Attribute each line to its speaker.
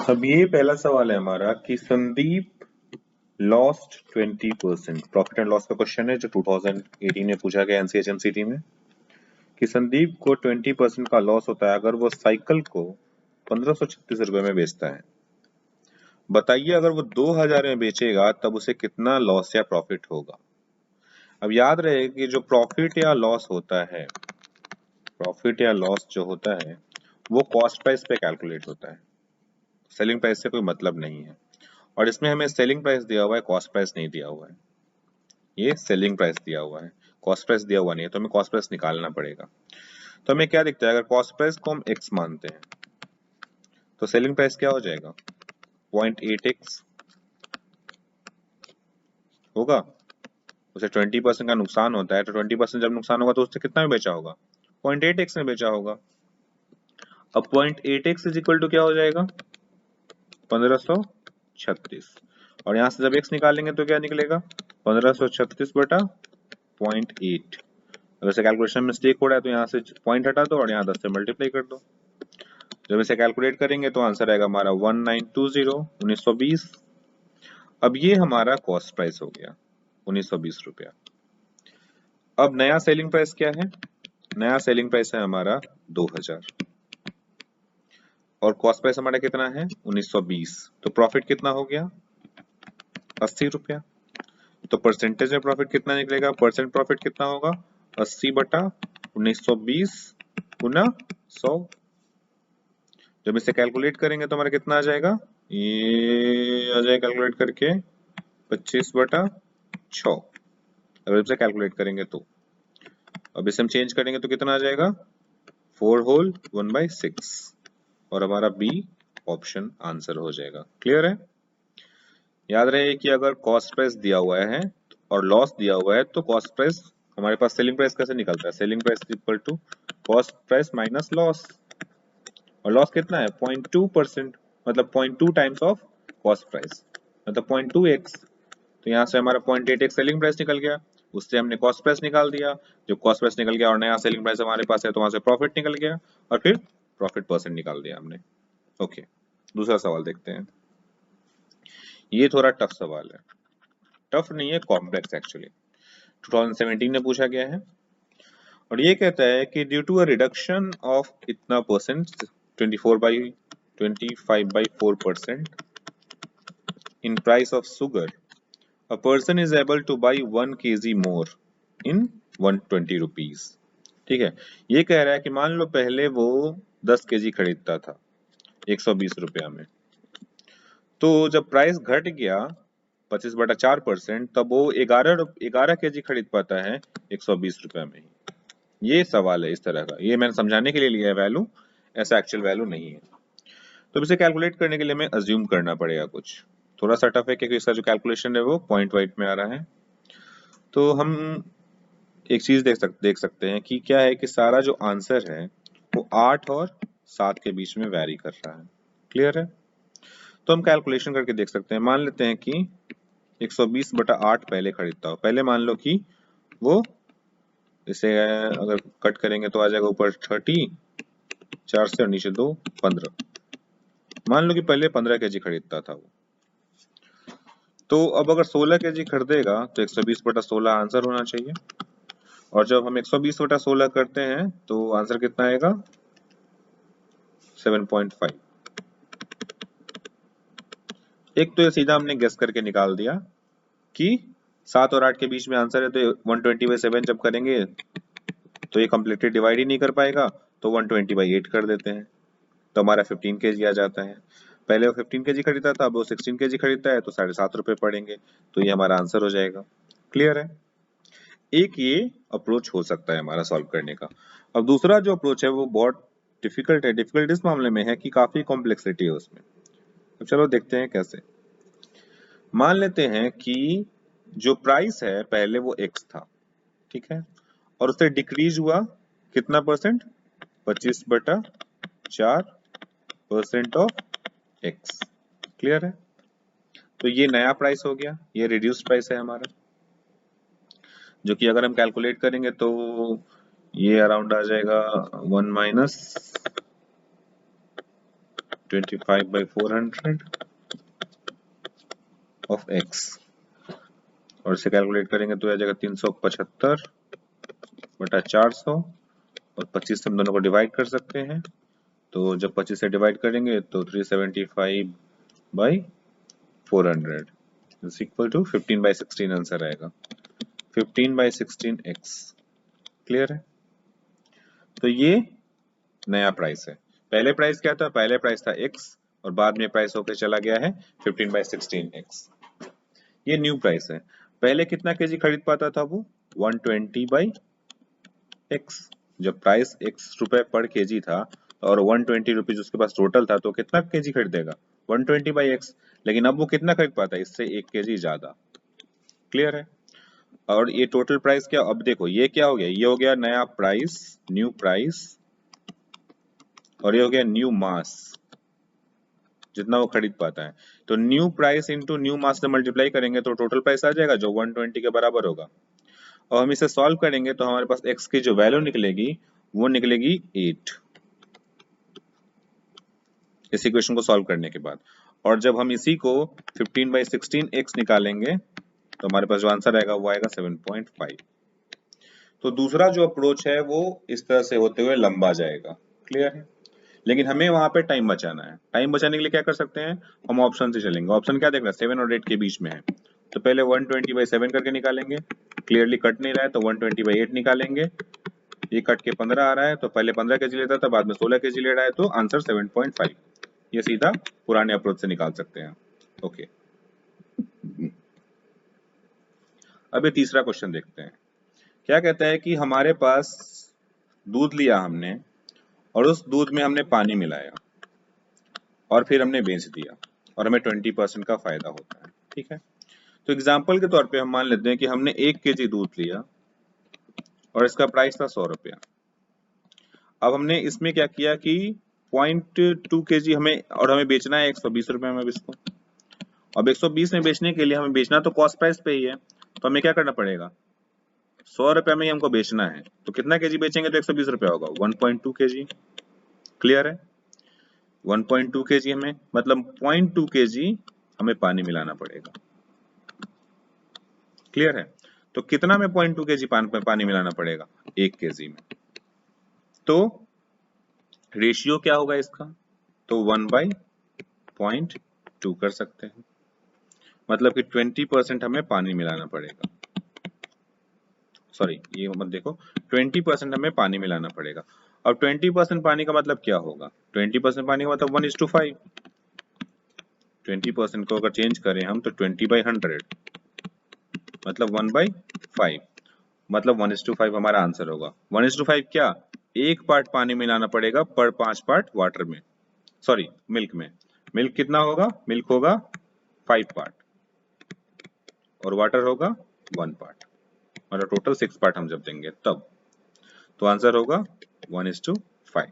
Speaker 1: अब ये पहला सवाल है हमारा कि Sandeep lost 20%। Profit and loss का क्वेश्चन है जो 2018 में पूछा गया एनसीएचएमसीटी में कि संदीप को 20% का लॉस होता है अगर वो साइकिल को 1536 रुपए में बेचता है। बताइए अगर वो 2000 में बेचेगा तब उसे कितना लॉस या प्रॉफिट होगा। अब याद रहे कि जो प्रॉफिट या लॉस होता है, प्रॉफिट या लॉस जो होता है वो कॉस्ट प्राइस पे कैलकुलेट होता है, सेलिंग प्राइस से कोई मतलब नहीं है। और इसमें हमें सेलिंग प्राइस दिया हुआ है, कॉस्ट प्राइस नहीं दिया हुआ है। ये सेलिंग प्राइस दिया हुआ है, कॉस्ट प्राइस दिया हुआ नहीं है, तो हमें कॉस्ट प्राइस निकालना पड़ेगा। तो हमें क्या दिखता है, अगर कॉस्ट प्राइस को हम x मानते हैं तो सेलिंग प्राइस क्या हो जाएगा, 0.8x होगा। उसे 20% का नुकसान होता है, तो 20% जब नुकसान होगा तो उससे कितना में बेचा होगा, 0.8x में बेचा होगा। अब 0.8x इज इक्वल टू क्या हो जाएगा, 1536। और यहाँ से जब x निकालेंगे तो क्या निकलेगा, 1536 बटा 0.8। अगर इसे कैलकुलेशन में मिस्टेक हो रहा है तो यहाँ से पॉइंट हटा दो और यहाँ 10 से मल्टीप्लाई कर दो। जब इसे कैलकुलेट करेंगे तो आंसर आएगा हमारा 1920 अब ये हमारा कॉस्ट प्राइस हो गया 1920 रुपया। अब नया सेलिंग प्राइस क्या है, नया सेलिंग प्राइस है हमारा 2000 और कॉस्ट प्राइस हमारा कितना है 1920। तो प्रॉफिट कितना हो गया 80 रुपया। तो परसेंटेज में प्रॉफिट कितना निकलेगा, परसेंट प्रॉफिट कितना होगा 80 बटा 1920 गुना 100। जब इसे कैलकुलेट करेंगे तो हमारा कितना आ जाएगा, ये आ जाएगा कैलकुलेट करके 25 बटा 6। अगर इसे कैलकुलेट करेंगे तो अब इसे हम चेंज करेंगे तो कितना आ जाएगा 4 होल 1/6 और हमारा बी ऑप्शन आंसर हो जाएगा। क्लियर है। याद रहे कि अगर कॉस्ट प्राइस दिया हुआ है और लॉस दिया हुआ है तो कॉस्ट प्राइस हमारे पास सेलिंग प्राइस कैसे निकलता है, selling price equal to cost price minus loss. और लॉस कितना है 0.2%, मतलब 0.2 टाइम्स ऑफ कॉस्ट प्राइस, मतलब 0.2x। तो यहाँ से हमारा 0.8x सेलिंग प्राइस निकल गया, उससे हमने कॉस्ट प्राइस निकाल दिया। जो कॉस्ट प्राइस निकल गया और नया सेलिंग प्राइस हमारे पास है तो वहां से प्रॉफिट निकल गया और फिर प्रॉफिट परसेंट निकाल दिया हमने। ओके, दूसरा सवाल देखते हैं। ये थोड़ा टफ सवाल है, टफ नहीं है, कॉम्प्लेक्स एक्चुअली। 2017 में पूछा गया है और ये कहता है कि due to a reduction of इतना percent 25/4% in price of sugar, a person is able to buy 1 kg more in 120 rupees। ठीक है, ये कह रहा है कि मान लो पहले वो 10 केजी खरीदता था 120 रुपया में, तो जब प्राइस घट गया 25/4% तब वो 11 केजी खरीद पाता है 120 रुपया में ही। ये सवाल है इस तरह का, ये मैंने समझाने के लिए लिया है वैल्यू, ऐसा एक्चुअल वैल्यू नहीं है। तो इसे कैलकुलेट करने के लिए हमें अज्यूम करना पड़ेगा कुछ, थोड़ा सा टफ है क्योंकि इसका जो कैलकुलेशन है वो पॉइंट वाइज में आ रहा है। तो हम एक चीज देख सकते हैं कि क्या है कि सारा जो आंसर है वो 8 और 7 के बीच में वैरी कर रहा है। क्लियर है। तो हम कैलकुलेशन करके देख सकते हैं। मान लेते हैं कि 120/8 पहले खरीदता हो। पहले मान लो कि वो इसे अगर कट करेंगे तो आ जाएगा ऊपर 30, 4 से और नीचे 2, 15। मान लो कि पहले 15 केजी खरीदता था वो, तो अब अगर 16 केजी खरीदेगा तो 120/16 आंसर होना चाहिए। और जब हम 120/16 करते हैं तो आंसर कितना आएगा 7.5। एक तो ये सीधा हमने गेस करके निकाल दिया कि 7 और 8 के बीच में आंसर है, तो 120/7 जब करेंगे तो ये कम्प्लीटली डिवाइड ही नहीं कर पाएगा, तो 120/8 कर देते हैं तो हमारा 15 केजी आ जाता है। पहले वो 15 केजी खरीदा था, अब वो 16 केजी खरीदता है तो 7.5 रुपए पड़ेंगे, तो ये हमारा आंसर हो जाएगा। क्लियर है। एक ये अप्रोच हो सकता है हमारा सॉल्व करने का। अब दूसरा जो अप्रोच है वो बहुत डिफिकल्ट है। डिफिकल्ट इस मामले में है कि काफी कॉम्प्लेक्सिटी है उसमें। तो चलो देखते हैं कैसे। मान लेते हैं कि जो प्राइस है पहले वो x था, ठीक है, और उससे डिक्रीज हुआ कितना परसेंट, 25/4% ऑफ x। क्लियर है। तो ये नया प्राइस हो गया, ये रिड्यूस्ड प्राइस है हमारा, जो कि अगर हम कैलकुलेट करेंगे तो ये अराउंड आ जाएगा 1 - 25/400 ऑफ x, और इसे कैलकुलेट करेंगे तो आ जाएगा 375/400, और 25 से हम दोनों को डिवाइड कर सकते हैं, तो जब 25 से डिवाइड करेंगे तो 375/400 इज इक्वल टू 15/16 आंसर आएगा, 15/16x। क्लियर है? तो ये नया प्राइस है। पहले प्राइस क्या था? पहले प्राइस था x, और बाद में प्राइस होकर चला गया है 15/16x। ये न्यू प्राइस है। पहले कितना केजी खरीद पाता था वो? 120/x। जब प्राइस x रुपए पर केजी था और 120 रुपीज उसके पास टोटल था, तो कितना केजी खरीदेगा? 120/x। लेकिन अब वो कितना खरीद पाता है? इससे 1 केजी ज्यादा। क्लियर है? और ये टोटल प्राइस क्या? अब देखो ये क्या हो गया? ये हो गया नया प्राइस, न्यू प्राइस, और ये हो गया न्यू मास, जितना वो खरीद पाता है। तो न्यू प्राइस इंटू न्यू मास से मल्टीप्लाई करेंगे तो टोटल प्राइस आ जाएगा जो 120 के बराबर होगा। और हम इसे सॉल्व करेंगे तो हमारे पास x की जो वैल्यू निकलेगी वो निकलेगी 8, इस इक्वेशन को सॉल्व करने के बाद। और जब हम इसी को 15/16x निकालेंगे तो हमारे पास जो आंसर आएगा वो आएगा 7.5। तो दूसरा जो अप्रोच है वो इस तरह से होते हुए लंबा जाएगा। क्लियर है? लेकिन हमें वहां पे टाइम बचाना है। टाइम बचाने के लिए क्या कर सकते हैं? हम ऑप्शन से चलेंगे। ऑप्शन क्या देख रहे हैं? 7 और 8 के बीच में है, तो पहले 120/7 करके निकालेंगे। क्लियरली कट नहीं रहा है तो 120/8 निकालेंगे। ये कट के 15 आ रहा है, तो पहले 15 केजी लेता था, बाद में 16 केजी ले रहा है, तो आंसर 7.5। ये सीधा पुराने अप्रोच से निकाल सकते हैं। ओके, अब ये तीसरा क्वेश्चन देखते हैं। क्या कहता है कि हमारे पास दूध लिया हमने, और उस दूध में हमने पानी मिलाया, और फिर हमने बेच दिया, और हमें 20% का फायदा होता है। ठीक है? तो एग्जाम्पल के तौर पे हम मान लेते हैं कि हमने 1 केजी दूध लिया और इसका प्राइस था 100 रुपया। अब हमने इसमें क्या किया कि 0.2 केजी हमें, और हमें बेचना है 120 रुपए में इसको। अब 120 में बेचने के लिए हमें बेचना तो कॉस्ट प्राइस पे ही है, तो हमें क्या करना पड़ेगा? 100 रुपए में ही हमको बेचना है, तो कितना केजी बेचेंगे तो 120 रुपया होगा? 1.2 केजी। क्लियर है? 1.2 केजी हमें, मतलब 0.2 केजी हमें पानी मिलाना पड़ेगा। क्लियर है? तो कितना में 0.2 केजी पानी मिलाना पड़ेगा? 1 केजी में। तो रेशियो क्या होगा इसका? तो 1/0.2 कर सकते हैं, मतलब कि 20% हमें पानी मिलाना पड़ेगा। सॉरी, ये मत देखो, 20% हमें पानी मिलाना पड़ेगा। अब 20% पानी का मतलब क्या होगा? 20% पानी का मतलब 1:5। 20% को अगर चेंज करें हम तो 20/100, मतलब 1/5, मतलब 1:5 हमारा आंसर होगा। 1:5 क्या? 1 पार्ट पानी मिलाना पड़ेगा पर 5 पार्ट वाटर में, सॉरी मिल्क में। मिल्क कितना होगा? मिल्क होगा 5 पार्ट, और वाटर होगा 1 पार्ट, मतलब टोटल 6 पार्ट हम जब देंगे तब। तो आंसर होगा 1:5।